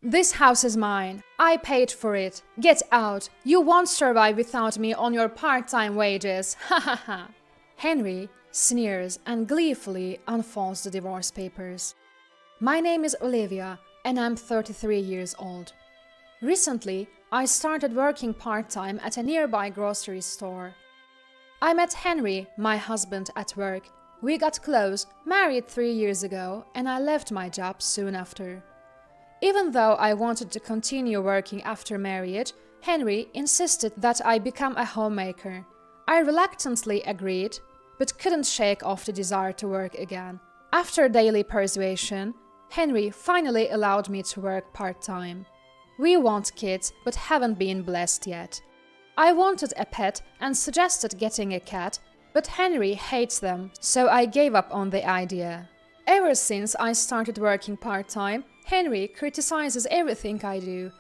This house is mine. I paid for it. Get out. You won't survive without me on your part-time wages. Ha ha ha. Henry sneers and gleefully unfolds the divorce papers. My name is Olivia and I'm 33 years old. Recently, I started working part-time at a nearby grocery store. I met Henry, my husband, at work. We got close, married 3 years ago, and I left my job soon after. Even though I wanted to continue working after marriage, Henry insisted that I become a homemaker. I reluctantly agreed, but couldn't shake off the desire to work again. After daily persuasion, Henry finally allowed me to work part-time. We want kids, but haven't been blessed yet. I wanted a pet and suggested getting a cat, but Henry hates them, so I gave up on the idea. Ever since I started working part-time, Henry criticizes everything I do.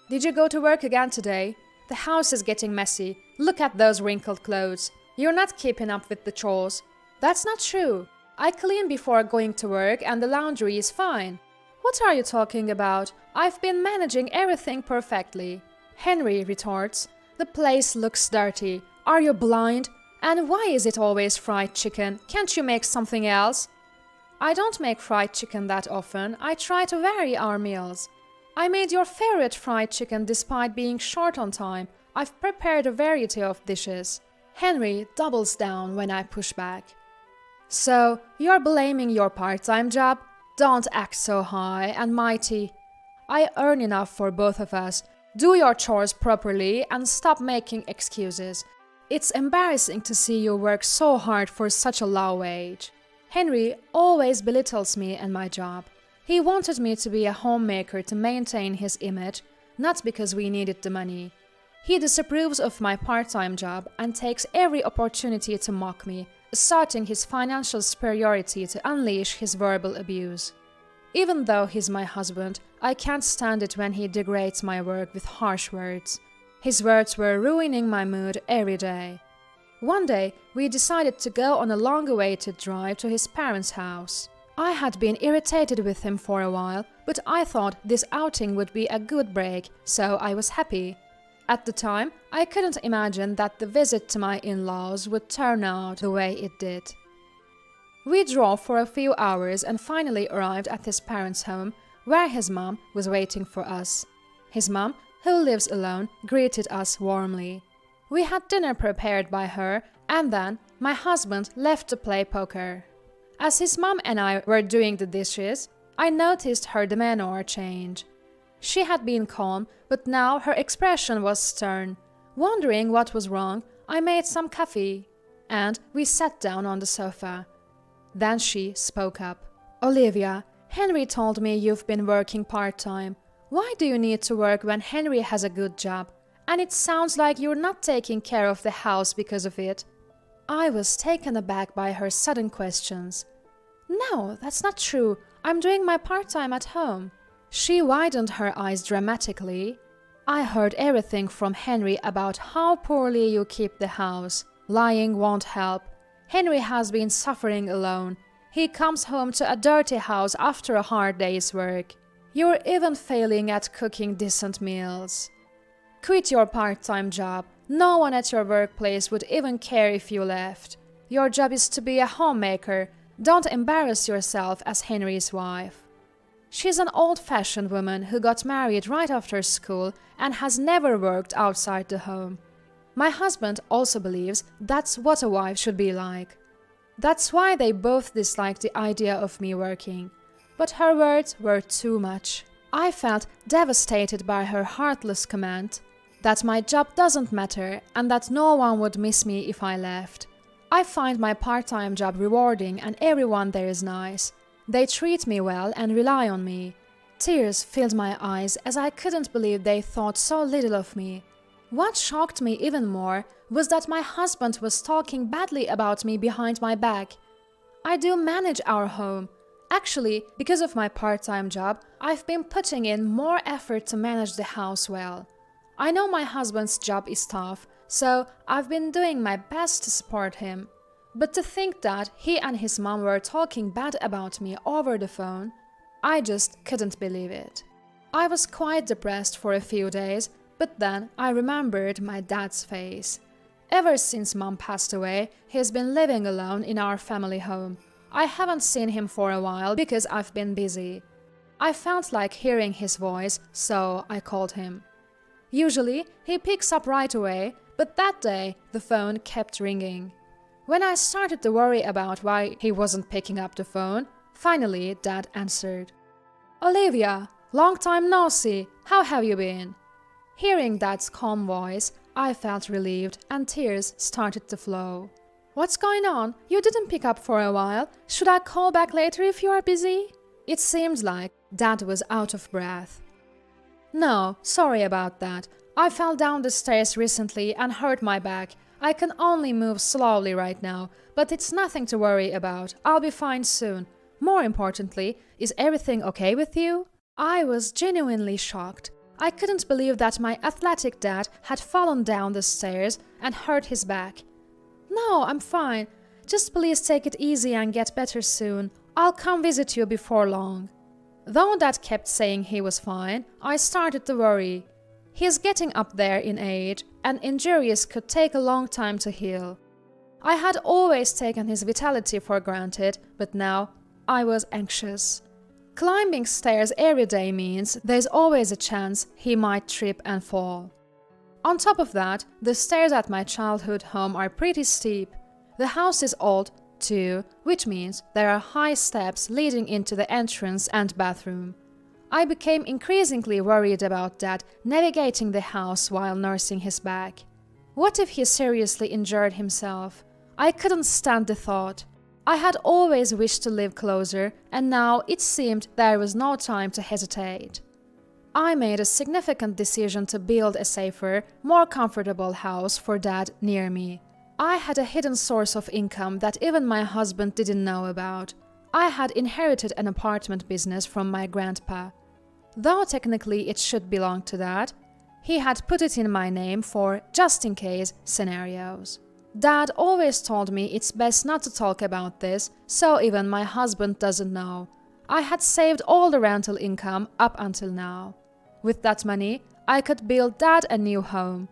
Did you go to work again today? The house is getting messy. Look at those wrinkled clothes. You're not keeping up with the chores. That's not true. I clean before going to work and the laundry is fine. What are you talking about? I've been managing everything perfectly. Henry retorts, the place looks dirty. Are you blind? And why is it always fried chicken? Can't you make something else? I don't make fried chicken that often. I try to vary our meals. I made your favorite fried chicken despite being short on time. I've prepared a variety of dishes. Henry doubles down when I push back. So, you're blaming your part-time job? Don't act so high and mighty. I earn enough for both of us. Do your chores properly and stop making excuses. It's embarrassing to see you work so hard for such a low wage. Henry always belittles me and my job. He wanted me to be a homemaker to maintain his image, not because we needed the money. He disapproves of my part-time job and takes every opportunity to mock me, asserting his financial superiority to unleash his verbal abuse. Even though he's my husband, I can't stand it when he degrades my work with harsh words. His words were ruining my mood every day. One day, we decided to go on a long-awaited drive to his parents' house. I had been irritated with him for a while, but I thought this outing would be a good break, so I was happy. At the time, I couldn't imagine that the visit to my in-laws would turn out the way it did. We drove for a few hours and finally arrived at his parents' home, where his mom was waiting for us. His mom, who lives alone, greeted us warmly. We had dinner prepared by her, and then my husband left to play poker. As his mom and I were doing the dishes, I noticed her demeanor change. She had been calm, but now her expression was stern. Wondering what was wrong, I made some coffee, and we sat down on the sofa. Then she spoke up. Olivia, Henry told me you've been working part-time. Why do you need to work when Henry has a good job? And it sounds like you're not taking care of the house because of it. I was taken aback by her sudden questions. No, that's not true. I'm doing my part-time at home. She widened her eyes dramatically. I heard everything from Henry about how poorly you keep the house. Lying won't help. Henry has been suffering alone. He comes home to a dirty house after a hard day's work. You're even failing at cooking decent meals. Quit your part-time job. No one at your workplace would even care if you left. Your job is to be a homemaker. Don't embarrass yourself as Henry's wife. She's an old-fashioned woman who got married right after school and has never worked outside the home. My husband also believes that's what a wife should be like. That's why they both dislike the idea of me working. But her words were too much. I felt devastated by her heartless comment that my job doesn't matter and that no one would miss me if I left. I find my part-time job rewarding and everyone there is nice. They treat me well and rely on me. Tears filled my eyes as I couldn't believe they thought so little of me. What shocked me even more was that my husband was talking badly about me behind my back. I do manage our home. Actually, because of my part-time job, I've been putting in more effort to manage the house well. I know my husband's job is tough, so I've been doing my best to support him. But to think that he and his mom were talking bad about me over the phone, I just couldn't believe it. I was quite depressed for a few days, but then I remembered my dad's face. Ever since Mom passed away, he's been living alone in our family home. I haven't seen him for a while because I've been busy. I felt like hearing his voice, so I called him. Usually, he picks up right away, but that day the phone kept ringing. When I started to worry about why he wasn't picking up the phone, finally Dad answered. "Olivia, long time no see. How have you been?" Hearing Dad's calm voice, I felt relieved and tears started to flow. "What's going on? You didn't pick up for a while. Should I call back later if you are busy?" It seemed like Dad was out of breath. "No, sorry about that. I fell down the stairs recently and hurt my back. I can only move slowly right now, but it's nothing to worry about. I'll be fine soon. More importantly, is everything okay with you?" I was genuinely shocked. I couldn't believe that my athletic dad had fallen down the stairs and hurt his back. "No, I'm fine. Just please take it easy and get better soon. I'll come visit you before long." Though Dad kept saying he was fine, I started to worry. He's getting up there in age, and injuries could take a long time to heal. I had always taken his vitality for granted, but now I was anxious. Climbing stairs every day means there's always a chance he might trip and fall. On top of that, the stairs at my childhood home are pretty steep. The house is old, too, which means there are high steps leading into the entrance and bathroom. I became increasingly worried about Dad navigating the house while nursing his back. What if he seriously injured himself? I couldn't stand the thought. I had always wished to live closer, and now it seemed there was no time to hesitate. I made a significant decision to build a safer, more comfortable house for Dad near me. I had a hidden source of income that even my husband didn't know about. I had inherited an apartment business from my grandpa. Though technically it should belong to Dad, he had put it in my name for just-in-case scenarios. Dad always told me it's best not to talk about this, so even my husband doesn't know. I had saved all the rental income up until now. With that money, I could build Dad a new home.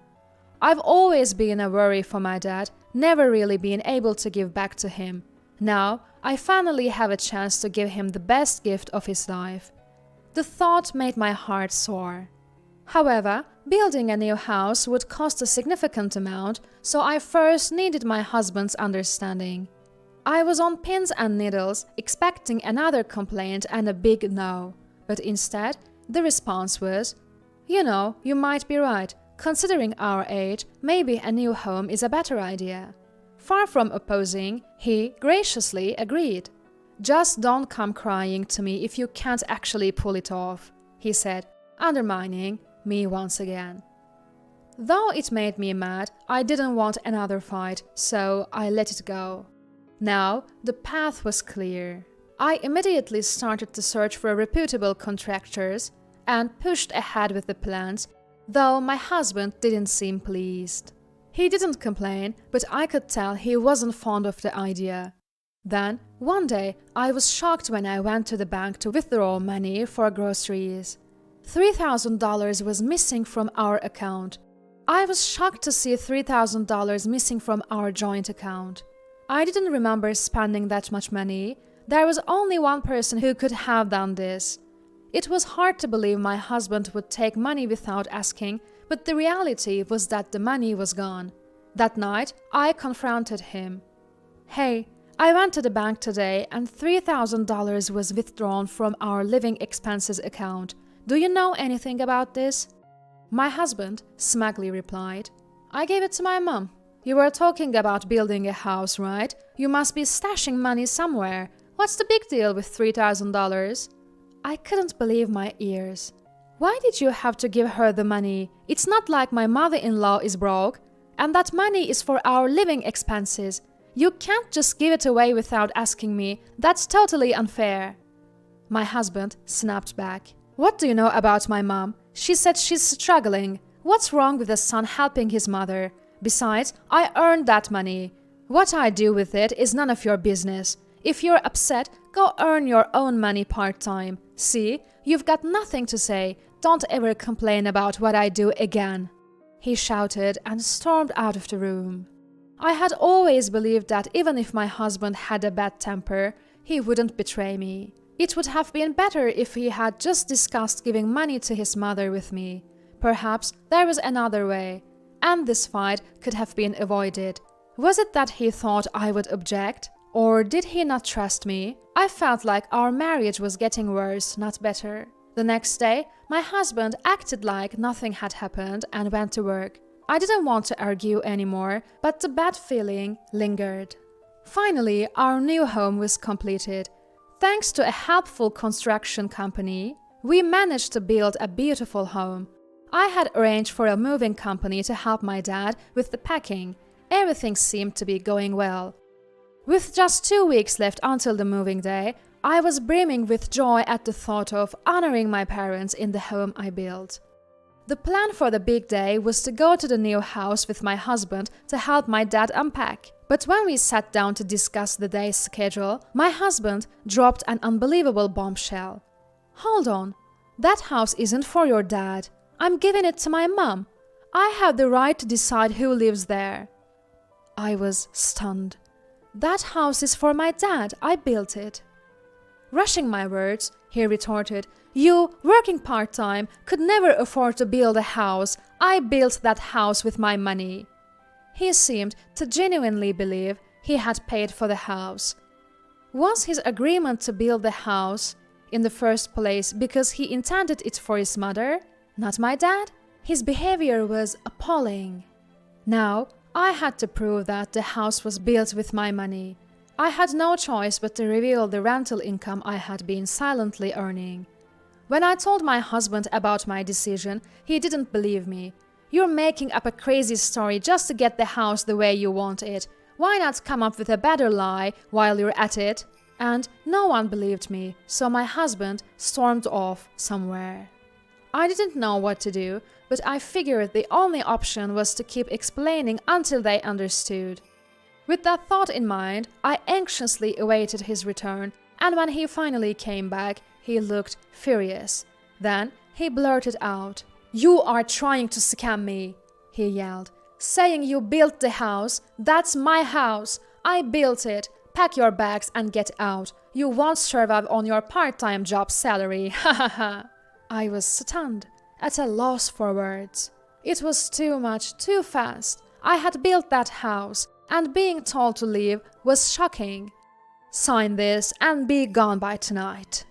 I've always been a worry for my dad, never really been able to give back to him. Now, I finally have a chance to give him the best gift of his life. The thought made my heart soar. However, building a new house would cost a significant amount, so I first needed my husband's understanding. I was on pins and needles, expecting another complaint and a big no. But instead, the response was, "You know, you might be right. Considering our age, maybe a new home is a better idea." Far from opposing, he graciously agreed. "Just don't come crying to me if you can't actually pull it off," he said, undermining me once again. Though it made me mad, I didn't want another fight, so I let it go. Now, the path was clear. I immediately started to search for reputable contractors and pushed ahead with the plans, though my husband didn't seem pleased. He didn't complain, but I could tell he wasn't fond of the idea. Then, one day, I was shocked when I went to the bank to withdraw money for groceries. $3,000 was missing from our account. I was shocked to see $3,000 missing from our joint account. I didn't remember spending that much money. There was only one person who could have done this. It was hard to believe my husband would take money without asking, but the reality was that the money was gone. That night, I confronted him. "Hey, I went to the bank today and $3,000 was withdrawn from our living expenses account. Do you know anything about this?" My husband smugly replied, "I gave it to my mom. You were talking about building a house, right? You must be stashing money somewhere. What's the big deal with $3,000? I couldn't believe my ears. "Why did you have to give her the money? It's not like my mother-in-law is broke. And that money is for our living expenses. You can't just give it away without asking me. That's totally unfair." My husband snapped back. "What do you know about my mom? She said she's struggling. What's wrong with a son helping his mother? Besides, I earned that money. What I do with it is none of your business. If you're upset, go earn your own money part-time. See, you've got nothing to say. don't ever complain about what I do again," he shouted and stormed out of the room. I had always believed that even if my husband had a bad temper, he wouldn't betray me. It would have been better if he had just discussed giving money to his mother with me. Perhaps there was another way, and this fight could have been avoided. Was it that he thought I would object? Or did he not trust me? I felt like our marriage was getting worse, not better. The next day, my husband acted like nothing had happened and went to work. I didn't want to argue anymore, but the bad feeling lingered. Finally, our new home was completed. Thanks to a helpful construction company, we managed to build a beautiful home. I had arranged for a moving company to help my dad with the packing. Everything seemed to be going well. With just 2 weeks left until the moving day, I was brimming with joy at the thought of honoring my parents in the home I built. The plan for the big day was to go to the new house with my husband to help my dad unpack. But when we sat down to discuss the day's schedule, my husband dropped an unbelievable bombshell. "Hold on, that house isn't for your dad. I'm giving it to my mom. I have the right to decide who lives there." I was stunned. "That house is for my dad. I built it." Rushing my words, he retorted, "You, working part-time, could never afford to build a house. I built that house with my money." He seemed to genuinely believe he had paid for the house. Was his agreement to build the house, in the first place, because he intended it for his mother, not my dad? His behavior was appalling. Now, I had to prove that the house was built with my money. I had no choice but to reveal the rental income I had been silently earning. When I told my husband about my decision, he didn't believe me. "You're making up a crazy story just to get the house the way you want it. Why not come up with a better lie while you're at it?" And no one believed me, so my husband stormed off somewhere. I didn't know what to do, but I figured the only option was to keep explaining until they understood. With that thought in mind, I anxiously awaited his return, and when he finally came back, he looked furious. Then he blurted out, "You are trying to scam me," he yelled. "Saying you built the house. That's my house. I built it. Pack your bags and get out. You won't survive on your part-time job salary. Ha ha ha." I was stunned, at a loss for words. It was too much, too fast. I had built that house, and being told to leave was shocking. "Sign this and be gone by tonight,"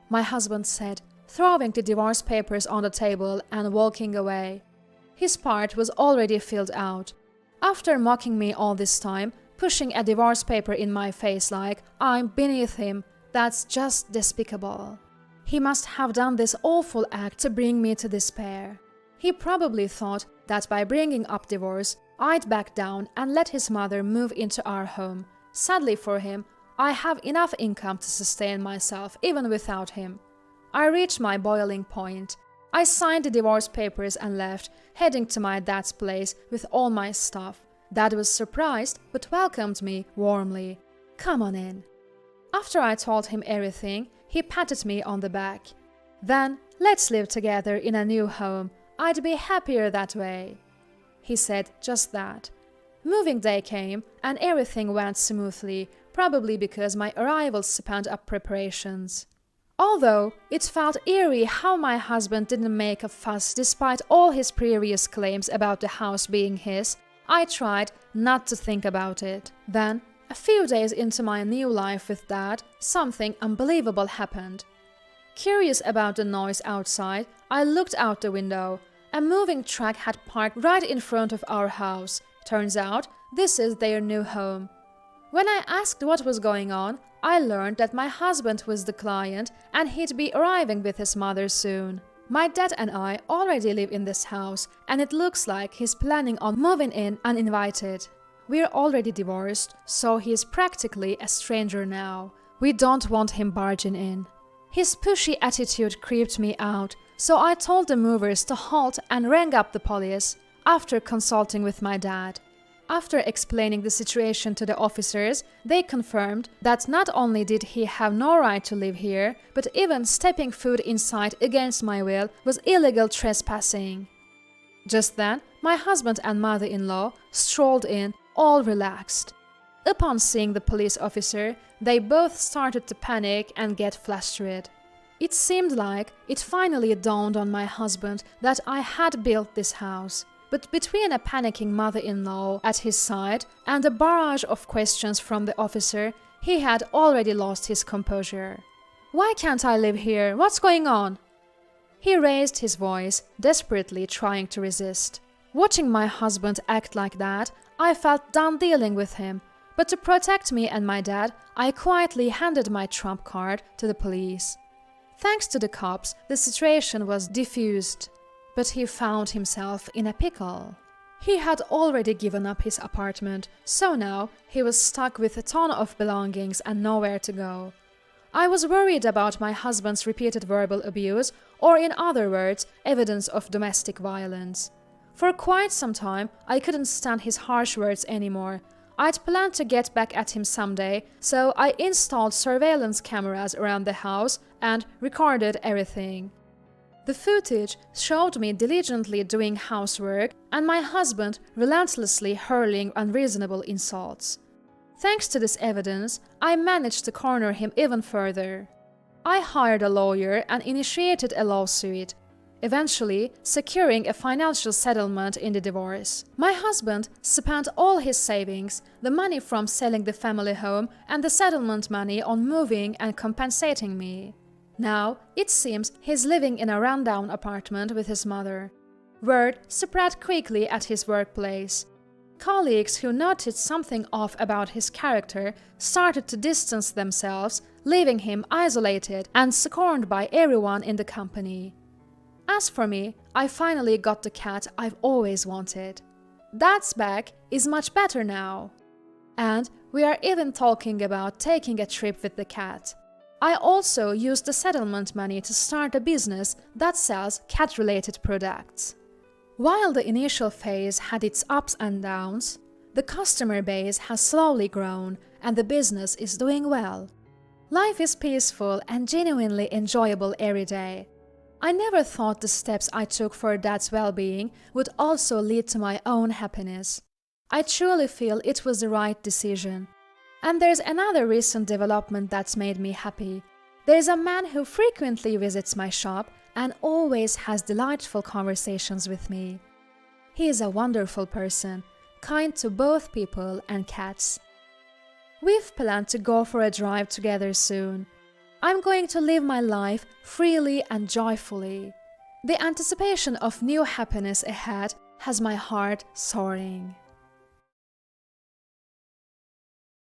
my husband said, throwing the divorce papers on the table and walking away. His part was already filled out. After mocking me all this time, pushing a divorce paper in my face like I'm beneath him, that's just despicable. He must have done this awful act to bring me to despair. He probably thought that by bringing up divorce, I'd back down and let his mother move into our home. Sadly for him, I have enough income to sustain myself even without him. I reached my boiling point. I signed the divorce papers and left, heading to my dad's place with all my stuff. Dad was surprised but welcomed me warmly. "Come on in." After I told him everything, he patted me on the back. "Then let's live together in a new home. I'd be happier that way." He said just that. Moving day came and everything went smoothly, probably because my arrival sped up preparations. Although it felt eerie how my husband didn't make a fuss despite all his previous claims about the house being his, I tried not to think about it. Then, a few days into my new life with Dad, something unbelievable happened. Curious about the noise outside, I looked out the window. A moving truck had parked right in front of our house. Turns out, this is their new home. When I asked what was going on, I learned that my husband was the client and he'd be arriving with his mother soon. My dad and I already live in this house, and it looks like he's planning on moving in uninvited. We're already divorced, so he's practically a stranger now. We don't want him barging in. His pushy attitude creeped me out, so I told the movers to halt and rang up the police after consulting with my dad. After explaining the situation to the officers, they confirmed that not only did he have no right to live here, but even stepping foot inside against my will was illegal trespassing. Just then, my husband and mother-in-law strolled in, all relaxed. Upon seeing the police officer, they both started to panic and get flustered. It seemed like it finally dawned on my husband that I had built this house. But between a panicking mother-in-law at his side and a barrage of questions from the officer, he had already lost his composure. "Why can't I live here? What's going on?" He raised his voice, desperately trying to resist. Watching my husband act like that, I felt done dealing with him, but to protect me and my dad, I quietly handed my trump card to the police. Thanks to the cops, the situation was diffused. But he found himself in a pickle. He had already given up his apartment, so now he was stuck with a ton of belongings and nowhere to go. I was worried about my husband's repeated verbal abuse, or in other words, evidence of domestic violence. For quite some time, I couldn't stand his harsh words anymore. I'd planned to get back at him someday, so I installed surveillance cameras around the house and recorded everything. The footage showed me diligently doing housework and my husband relentlessly hurling unreasonable insults. Thanks to this evidence, I managed to corner him even further. I hired a lawyer and initiated a lawsuit, eventually securing a financial settlement in the divorce. My husband spent all his savings, the money from selling the family home and the settlement money on moving and compensating me. Now, it seems he's living in a rundown apartment with his mother. Word spread quickly at his workplace. Colleagues who noted something off about his character started to distance themselves, leaving him isolated and scorned by everyone in the company. As for me, I finally got the cat I've always wanted. Dad's back is much better now. And we are even talking about taking a trip with the cat. I also used the settlement money to start a business that sells cat-related products. While the initial phase had its ups and downs, the customer base has slowly grown and the business is doing well. Life is peaceful and genuinely enjoyable every day. I never thought the steps I took for Dad's well-being would also lead to my own happiness. I truly feel it was the right decision. And there's another recent development that's made me happy. There's a man who frequently visits my shop and always has delightful conversations with me. He is a wonderful person, kind to both people and cats. We've planned to go for a drive together soon. I'm going to live my life freely and joyfully. The anticipation of new happiness ahead has my heart soaring.